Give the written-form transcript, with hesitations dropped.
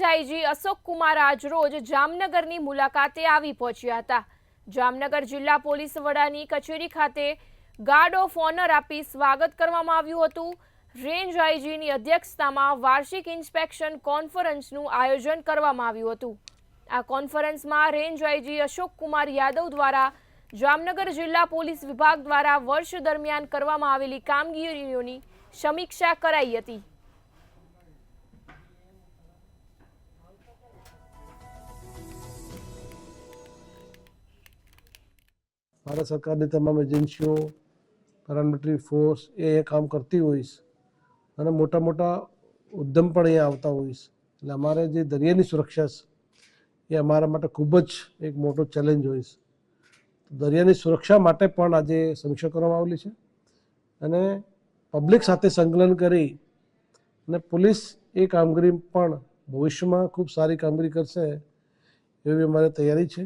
IG Ashok Kumar આજરોજ જામનગરની મુલાકાતે આવી પહોંચ્યા હતા। જામનગર જિલ્લા પોલીસ વડાની કચેરી ખાતે ગાર્ડ ઓફ ઓનર આપી સ્વાગત કરવામાં આવ્યું હતું। રેન્જ આઈજીની અધ્યક્ષતામાં વાર્ષિક ઇન્સ્પેક્શન કોન્ફરન્સનું આયોજન કરવામાં આવ્યું હતું। આ કોન્ફરન્સમાં રેન્જ આઈજી અશોક કુમાર યાદવ દ્વારા જામનગર જિલ્લા પોલીસ વિભાગ દ્વારા વર્ષ દરમિયાન કરવામાં આવેલી કામગીરીઓની સમીક્ષા કરાઈ હતી। भारत सरकार तमाम एजेंसीओ पेरामिलिटरी फोर्स ये काम करती होईश અને મોટા મોટા ઉદ્યમ પણ અહીંયા આવતા હોઈશ। એટલે અમારે જે દરિયાની સુરક્ષા છે એ અમારા માટે ખૂબ જ એક મોટો ચેલેન્જ હોઈશ। દરિયાની સુરક્ષા માટે પણ આજે સમીક્ષા કરવામાં આવેલી છે અને પબ્લિક સાથે સંકલન કરી અને પોલીસ એ કામગીરી પણ ભવિષ્યમાં ખૂબ સારી કામગીરી કરશે એવી અમારી તૈયારી છે।